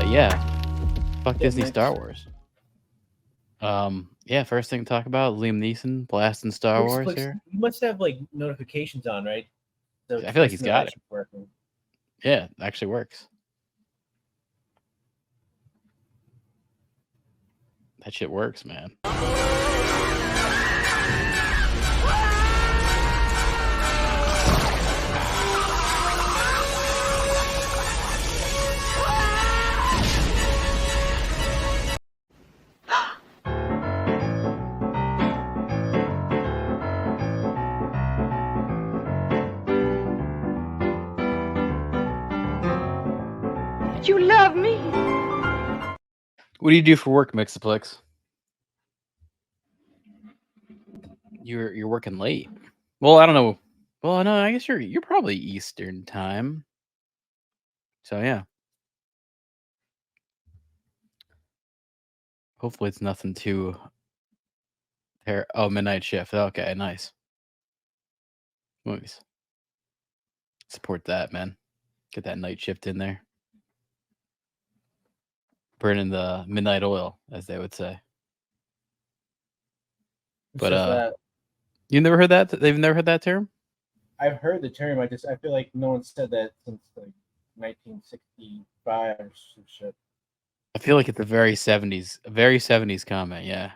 Yeah. Fuck Yeah, Disney next. Star Wars. Yeah, first thing to talk about, Liam Neeson blasting Star Wars Looks. here. You must have like notifications on, right? So I feel like he's text got it. notifications working. Yeah, it actually works. That shit works, man. You love me. What do you do for work, Mixaplex? You're working late. Well, I don't know. Well, no, I guess you're probably Eastern time. So yeah. Hopefully it's nothing too midnight shift. Okay, nice. Movies. Support that, man. Get that night shift in there. Burning the midnight oil, as they would say. But that? you never heard that? They've never heard that term? I've heard the term. I feel like no one said that since like 1965 or some shit. I feel like it's a very 70s comment, yeah.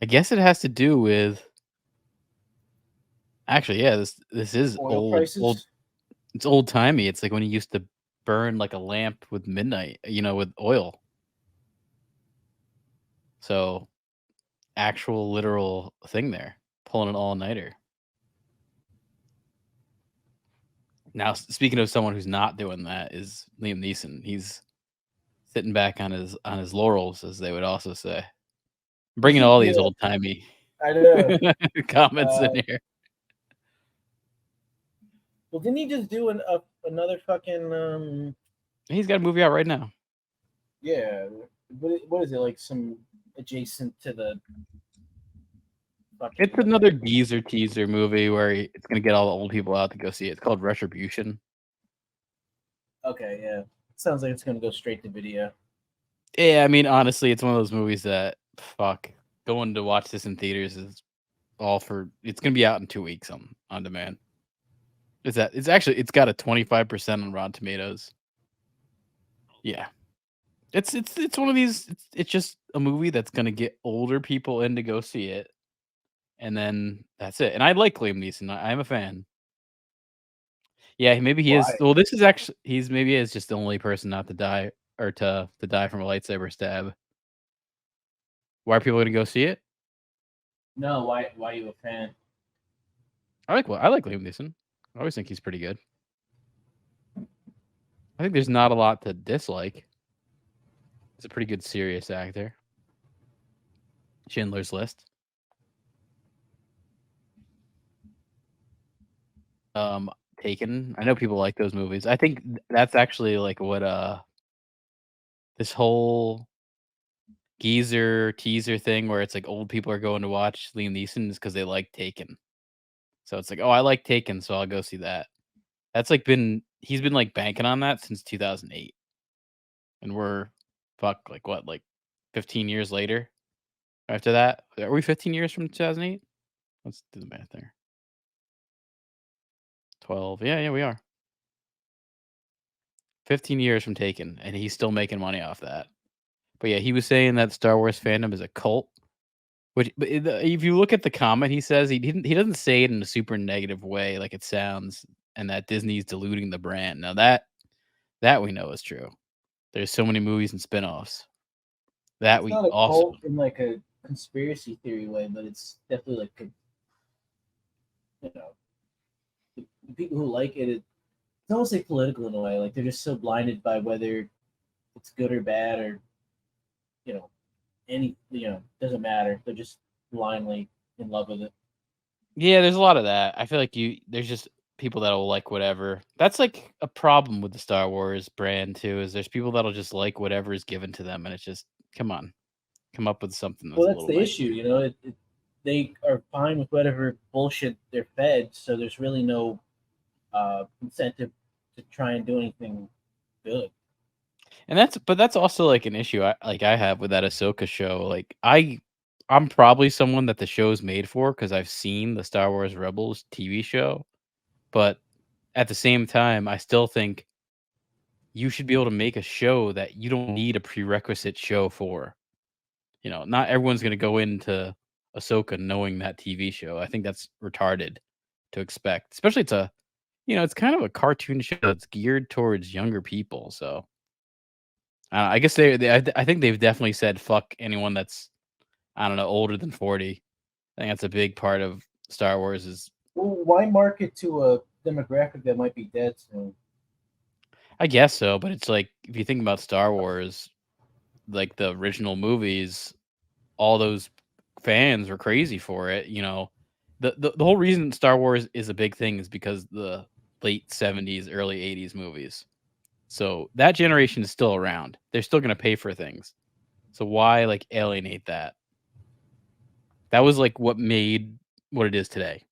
I guess it has to do with actually, yeah, this is Oil prices. It's old timey. It's like when you used to burn like a lamp with midnight, with oil. So actual literal thing there, pulling an all-nighter. Now, speaking of someone who's not doing that is Liam Neeson. He's sitting back on his laurels, as they would also say. Bringing all these Yeah, old timey I know. comments in here. Well, didn't he just do another fucking? He's got a movie out right now. Yeah, what is it like? Some adjacent to the. It's another geezer teaser movie where it's gonna get all the old people out to go see it. It's called Retribution. Okay, yeah, sounds like it's gonna go straight to video. Yeah, I mean, honestly, it's one of those movies that going to watch this in theaters is all for. It's gonna be out in 2 weeks on demand. It's got a 25% on Rotten Tomatoes. Yeah, it's one of these. It's just a movie that's gonna get older people in to go see it, and then that's it. And I like Liam Neeson. I'm a fan. Yeah, maybe he is. Well, this is actually maybe he is just the only person not to die or to die from a lightsaber stab. Why are people gonna go see it? No, why are you a fan? I like Liam Neeson. I always think he's pretty good. I think there's not a lot to dislike. He's a pretty good serious actor. Schindler's List. Taken. I know people like those movies. I think that's actually like what this whole geezer teaser thing where it's like old people are going to watch Liam Neeson is because they like Taken. So it's like, oh, I like Taken, so I'll go see that. That's like he's been like banking on that since 2008. And we're like 15 years later after that? Are we 15 years from 2008? Let's do the math there. 12. Yeah, we are. 15 years from Taken, and he's still making money off that. But yeah, he was saying that Star Wars fandom is a cult. But if you look at the comment, he says he doesn't say it in a super negative way like it sounds, and that Disney's diluting the brand. Now that we know is true. There's so many movies and spinoffs. That it's we not a also cult in like a conspiracy theory way, but it's definitely like the people who like it. It's almost like political in a way. Like they're just so blinded by whether it's good or bad or you know doesn't matter. They're just blindly in love with it. Yeah, there's a lot of that. I feel like there's just people that'll like whatever. That's like a problem with the Star Wars brand too, is there's people that'll just like whatever is given to them, and it's just come on, come up with something that's Well, a that's little the nice. issue. They are fine with whatever bullshit they're fed, so there's really no incentive to try and do anything good. And that's also like an issue I have with that Ahsoka show. Like I'm probably someone that the show's made for because I've seen the Star Wars Rebels TV show, but at the same time, I still think you should be able to make a show that you don't need a prerequisite show for. Not everyone's gonna go into Ahsoka knowing that TV show. I think that's retarded to expect, especially it's kind of a cartoon show that's geared towards younger people. So I guess I think they've definitely said fuck anyone that's I don't know older than 40. I think that's a big part of Star Wars is Well, why market to a demographic that might be dead soon? I guess so, but it's like if you think about Star Wars, like the original movies, all those fans were crazy for it. The whole reason Star Wars is a big thing is because the late 70s, early 80s movies. So that generation is still around. They're still going to pay for things. So why like alienate that? That was like what made what it is today.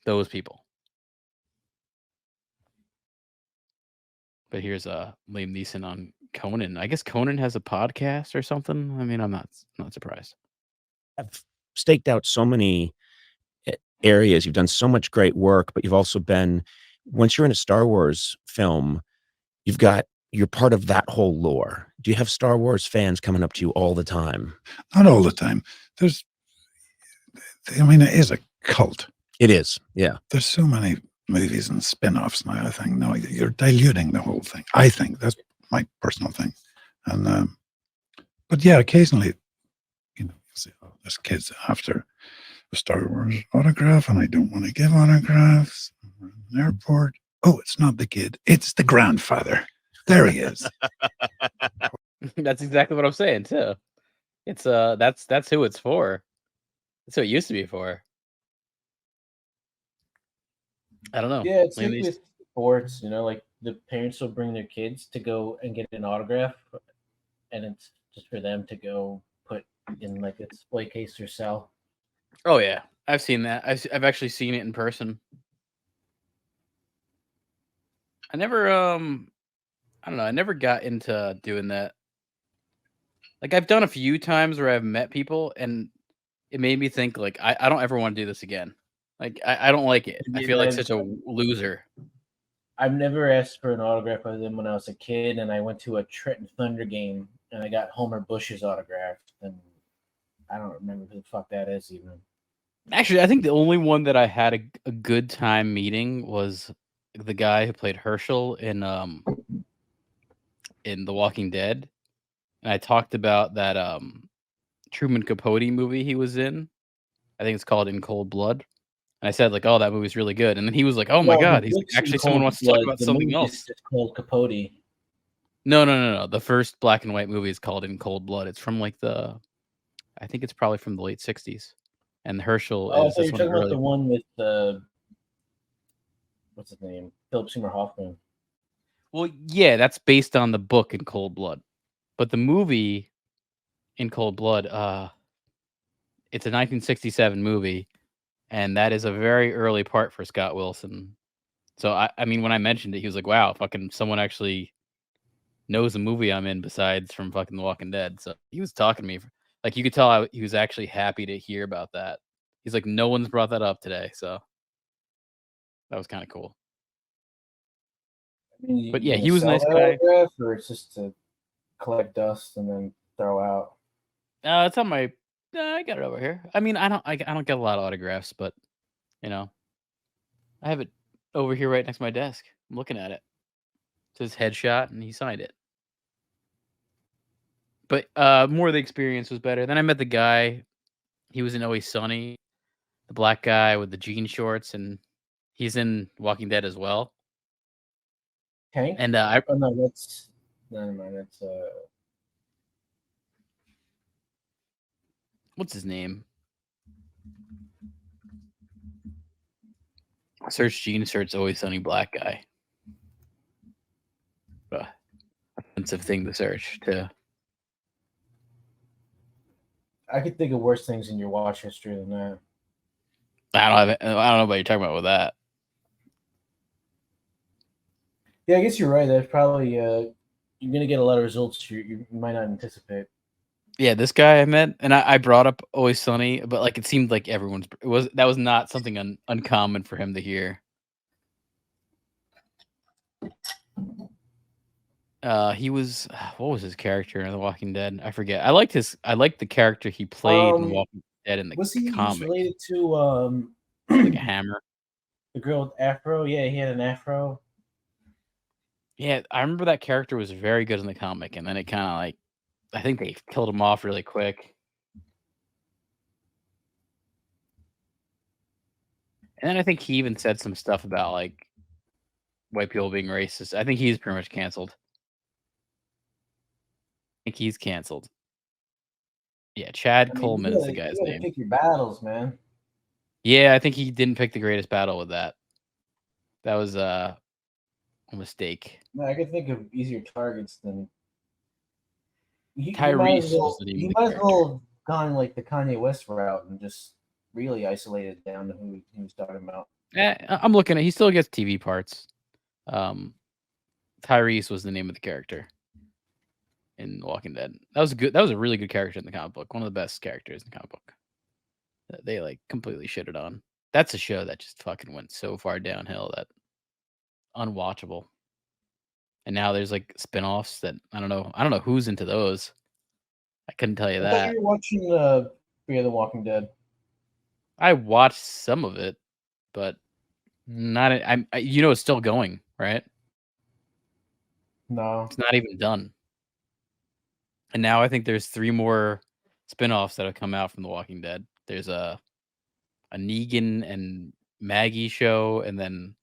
Those people. But here's Liam Neeson on Conan. I guess Conan has a podcast or something. I mean, I'm not surprised. I've staked out so many areas. You've done so much great work, but you've also been, once you're in a Star Wars film, you're part of that whole lore. Do you have Star Wars fans coming up to you all the time? Not all the time. It is a cult. It is, yeah. There's so many movies and spin-offs now. I think no, you're diluting the whole thing. I think that's my personal thing. And but yeah, occasionally, you say, "Oh, this kid's after a Star Wars autograph, and I don't want to give autographs." We're in an airport. Oh, it's not the kid; it's the grandfather. There he is. That's exactly what I'm saying too. It's that's who it's for. That's who it used to be for. I don't know. Yeah, it's like with sports, like the parents will bring their kids to go and get an autograph, and it's just for them to go put in like a display case or sell. Oh yeah, I've seen that. I've actually seen it in person. I never I don't know. I never got into doing that. Like I've done a few times where I've met people, and it made me think like I don't ever want to do this again. Like I don't like it. I feel like such a loser. I've never asked for an autograph other than when I was a kid, and I went to a Trenton Thunder game, and I got Homer Bush's autograph, and I don't remember who the fuck that is even. Actually, I think the only one that I had a good time meeting was the guy who played Herschel in The Walking Dead. And I talked about that Truman Capote movie he was in. I think it's called In Cold Blood. And I said like, "Oh, that movie's really good." And then he was like, "Oh my god, he's actually someone wants to talk about something else." It's called Capote. No. The first black and white movie is called In Cold Blood. It's from like I think it's probably from the late 60s. And Herschel is so you're talking about the one with what's his name? Philip Seymour Hoffman. Well, yeah, that's based on the book In Cold Blood. But the movie In Cold Blood, it's a 1967 movie, and that is a very early part for Scott Wilson. So I mean, when I mentioned it, he was like, "Wow, fucking someone actually knows the movie I'm in besides from fucking The Walking Dead." So he was talking to me, like you could tell he was actually happy to hear about that. He's like, "No one's brought that up today," so that was kind of cool. I mean, but yeah, he was a nice guy. Or it's just to collect dust and then throw out. It's on my. I got it over here. I mean, I don't get a lot of autographs, but I have it over here right next to my desk. I'm looking at it. It's his headshot, and he signed it. But more of the experience was better. Then I met the guy. He was in Always Sunny, the black guy with the jean shorts, and he's in Walking Dead as well. Tank? And oh no, that's never mind. That's what's his name? Search jean shorts, Always Sunny, black guy. Offensive thing to search too. I could think of worse things in your watch history than that. I don't know what you're talking about with that. Yeah, I guess you're right. There's probably you're gonna get a lot of results you might not anticipate. Yeah, this guy I met, and I brought up Always Sunny, but like it seemed like that was not something uncommon for him to hear. He was what was his character in The Walking Dead? I forget. I liked the character he played in Walking Dead in the Was he comic, related to like a hammer. the girl with afro? Yeah, he had an afro. Yeah, I remember that character was very good in the comic, and then it kind of like I think they killed him off really quick. And then I think he even said some stuff about like white people being racist. I think he's pretty much canceled. I think he's canceled. Yeah, Chad I mean, Coleman is the guy's you gotta name. pick your battles, man. Yeah, I think he didn't pick the greatest battle with that. That was a mistake. Man, I could think of easier targets than you might Tyrese as was well. the name You of the might as character. well have gone like the Kanye West route and just really isolated down to who he was talking about. I'm looking at. He still gets TV parts. Tyrese was the name of the character in Walking Dead. That was good. That was a really good character in the comic book. One of the best characters in the comic book. That they like completely shitted on. That's a show that just fucking went so far downhill that unwatchable. And now there's like spin-offs that I don't know. I don't know who's into those. I couldn't tell you I thought that. you were watching Fear the Walking Dead. I watched some of it, but not. You know, it's still going, right? No, It's not even done. And now I think there's 3 more spin-offs that have come out from The Walking Dead. There's a Negan and Maggie show, and then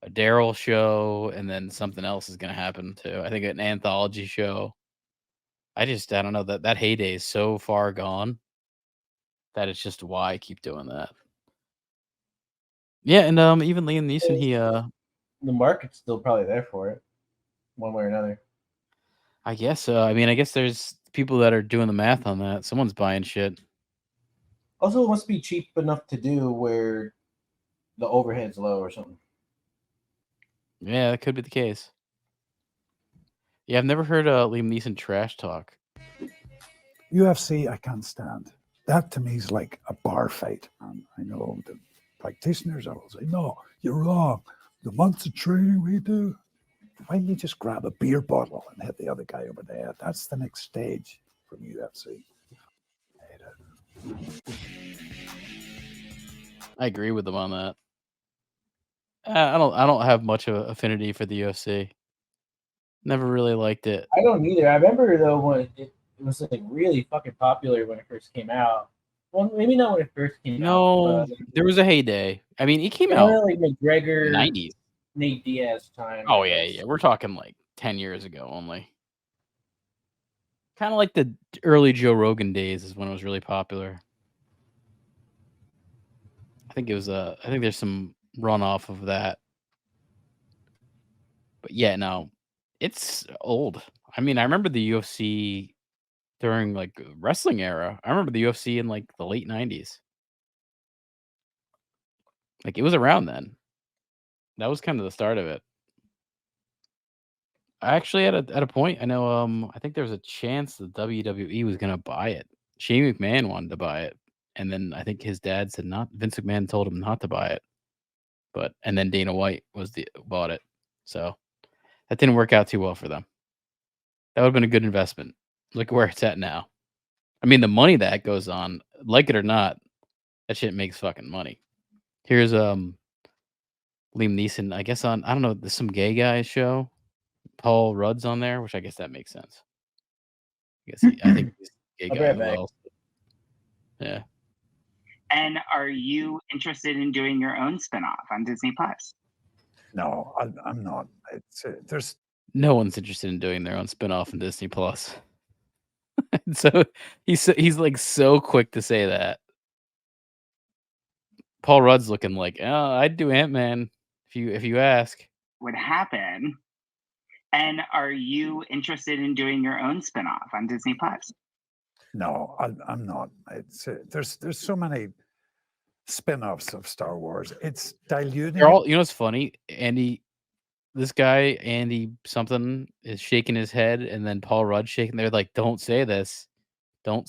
a Daryl show, and then something else is gonna happen too. I think an anthology show. I don't know, that heyday is so far gone that it's just why I keep doing that. Yeah, and even Liam Neeson, he the market's still probably there for it, one way or another. I guess so. I mean, I guess there's people that are doing the math on that. Someone's buying shit. Also, it must be cheap enough to do where the overhead's low or something. Yeah, that could be the case. Yeah, I've never heard Liam Neeson trash talk. UFC, I can't stand. That to me is like a bar fight. And I know the practitioners will say, no, you're wrong. The months of training we do, why don't you just grab a beer bottle and hit the other guy over the head? That's the next stage from UFC. I agree with them on that. I don't have much of affinity for the UFC. Never really liked it. I don't either. I remember though when it was like really fucking popular when it first came out. Well, maybe not when it first came out. No, there was a heyday. I mean, it came out Like McGregor, 90s. Nate Diaz time. Oh yeah. We're talking like 10 years ago only. Kind of like the early Joe Rogan days is when it was really popular. I think there's some runoff of that. But yeah, no. It's old. I mean, I remember the UFC during like wrestling era. I remember the UFC in like the late 90s. Like it was around then. That was kind of the start of it. I actually at a point, I know I think there was a chance the WWE was gonna buy it. Shane McMahon wanted to buy it. And then I think his dad said not. Vince McMahon told him not to buy it. And then Dana White bought it. So that didn't work out too well for them. That would have been a good investment. Look where it's at now. I mean, the money that goes on, like it or not, that shit makes fucking money. Here's Liam Neeson, I guess on I don't know, there's some gay guy show. Paul Rudd's on there, which I guess that makes sense. I think he's a gay I'll be guy right as back. well. Yeah. And are you interested in doing your own spinoff on Disney Plus? No, I'm not. There's No one's interested in doing their own spinoff in Disney Plus. So he's like so quick to say that. Paul Rudd's looking like, oh, I'd do Ant-Man if you ask. Would happen. And are you interested in doing your own spinoff on Disney Plus? no, I'm not. There's so many spin-offs of Star Wars. It's diluting. They're all, you know what's funny? Andy, this guy Andy something is shaking his head, and then Paul Rudd shaking. They're like, "Don't say this. Don't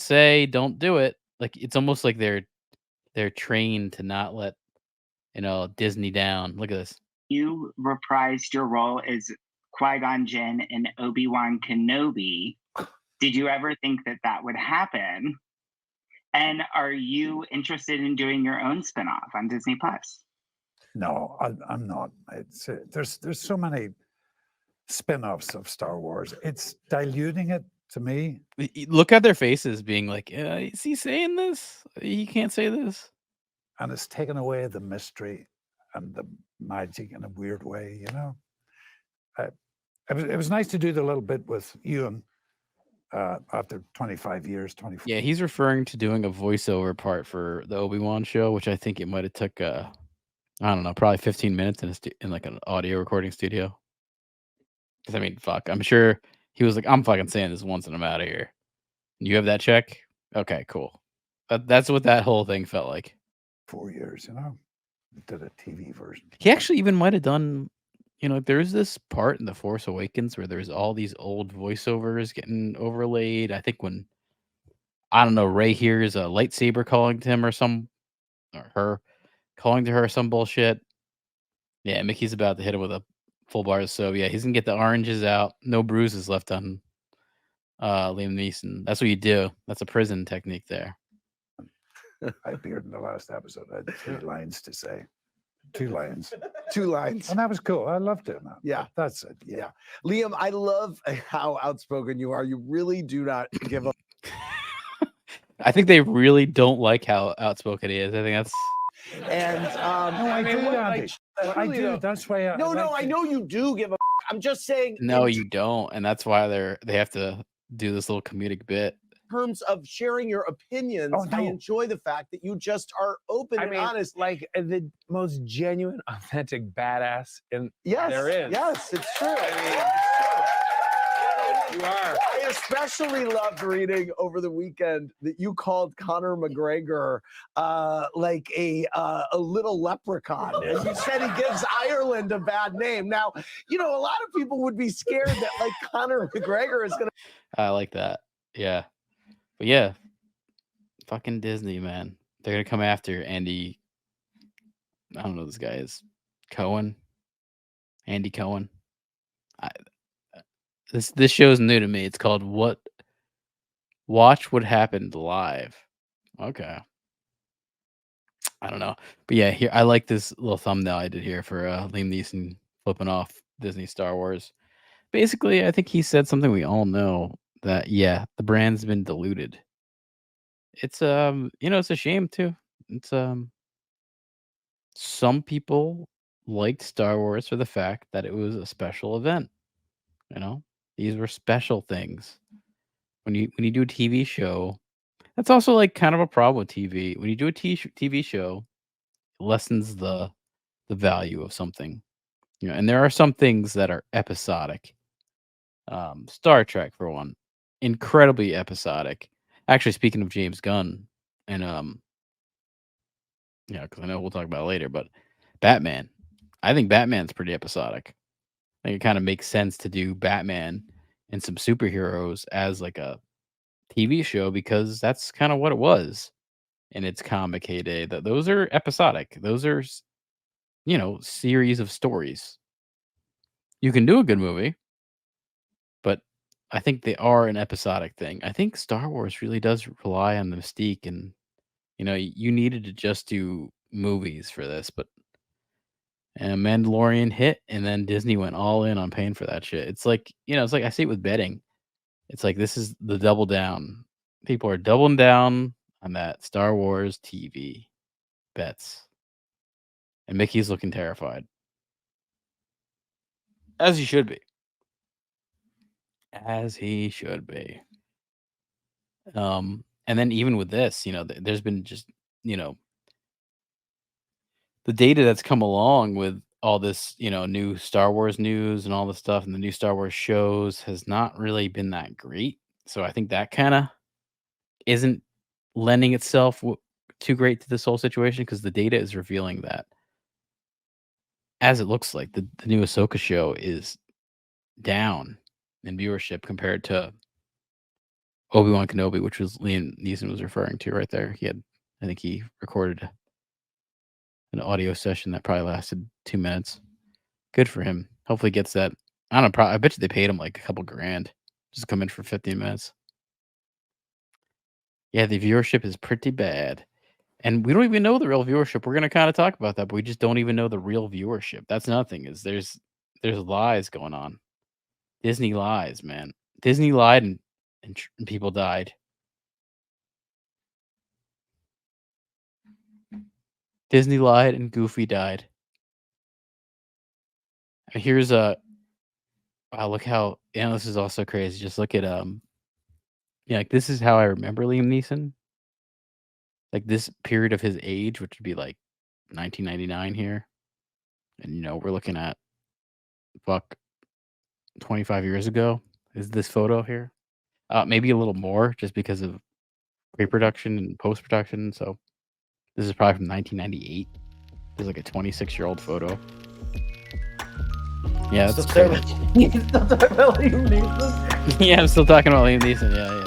do it." Like it's almost like they're trained to not let Disney down. Look at this. You reprised your role as Qui-Gon Jinn and Obi-Wan Kenobi. Did you ever think that that would happen? And are you interested in doing your own spinoff on Disney Plus? No, I'm not. It's there's so many spin-offs of Star Wars. It's diluting it to me. Look at their faces, being like, "Is he saying this? He can't say this." And it's taken away the mystery and the magic in a weird way, you know. It was nice to do the little bit with Ewan after 25 years, 24. Yeah, he's referring to doing a voiceover part for the Obi-Wan show, which I think it might have took I don't know, probably 15 minutes in like an audio recording studio. Because I mean, fuck, I'm sure he was like, "I'm fucking saying this once and I'm out of here." You have that check? Okay, cool. That's what that whole thing felt like. 4 years, you know. Did a TV version. He actually even might have done, there's this part in The Force Awakens where there's all these old voiceovers getting overlaid. I think when, I don't know, Rey hears a lightsaber calling to him or her calling to her or some bullshit. Yeah, Mickey's about to hit him with a full bar of soap. Yeah, he's gonna get the oranges out. No bruises left on Liam Neeson. That's what you do. That's a prison technique there. I appeared in the last episode. I had 3 lines to say. 2 lines. 2 lines. And that was cool. I loved it, man. Yeah. That's it. Yeah. Yeah. Liam, I love how outspoken you are. You really do not give a I think they really don't like how outspoken he is. I think that's. and No, I do, Andy. I do. That's why I no, like I it. know you do give a I'm just saying No, in you don't, and that's why they have to do this little comedic bit. terms of sharing your opinions. Oh, I no. enjoy the fact that you just are open and honest. like the most genuine, authentic badass in Yes, there is. yes, it's true. You are. I especially loved reading over the weekend that you called Conor McGregor like a little leprechaun, and you said he gives Ireland a bad name. Now, a lot of people would be scared that like Conor McGregor is going to. I like that. Yeah, but yeah, fucking Disney, man. They're gonna come after Andy. I don't know who this guy is. Cohen. Andy Cohen. This show's new to me. It's called Watch What Happened Live. Okay. I don't know. But yeah, here I like this little thumbnail I did here for Liam Neeson flipping off Disney Star Wars. Basically, I think he said something we all know, that the brand's been diluted. It's it's a shame too. It's some people liked Star Wars for the fact that it was a special event. These were special things. When you do a TV show, that's also like kind of a problem with TV. When you do a TV show, it lessens the value of something. And there are some things that are episodic. Star Trek, for one, incredibly episodic. Actually, speaking of James Gunn, and because I know we'll talk about it later, but Batman, I think Batman's pretty episodic. I think it kind of makes sense to do Batman and some superheroes as like a TV show, because that's kind of what it was in its comic heyday. That those are episodic. Those are series of stories. You can do a good movie, but I think they are an episodic thing. I think Star Wars really does rely on the mystique, and you needed to just do movies for this, but Mandalorian hit, and then Disney went all in on paying for that shit. It's like I see it with betting. It's like this is the double down. People are doubling down on that Star Wars TV bets, and Mickey's looking terrified, as he should be. As he should be. And then even with this, there's been just, the data that's come along with all this, new Star Wars news and all this stuff, and the new Star Wars shows has not really been that great. So I think that kind of isn't lending itself too great to this whole situation, because the data is revealing that as it looks like, the new Ahsoka show is down in viewership compared to Obi-Wan Kenobi, which was Liam Neeson was referring to right there. I think he recorded an audio session that probably lasted 2 minutes. Good for him. Hopefully gets that. I don't know. I bet you they paid him like a couple grand just to come in for 15 minutes. Yeah, the viewership is pretty bad. And we don't even know the real viewership. We're going to kind of talk about that, but we just don't even know the real viewership. That's another thing is there's lies going on. Disney lies, man. Disney lied and people died. Disney lied and Goofy died. And here's a wow, look how this is also crazy. Just look at like this is how I remember Liam Neeson. Like this period of his age, which would be like 1999 here. And we're looking at 25 years ago is this photo here. Maybe a little more just because of pre-production and post-production. So this is probably from 1998. There's like a 26-year-old photo. Yeah, that's crazy. You still talking about Liam Neeson? Yeah, I'm still talking about Liam Neeson. Yeah.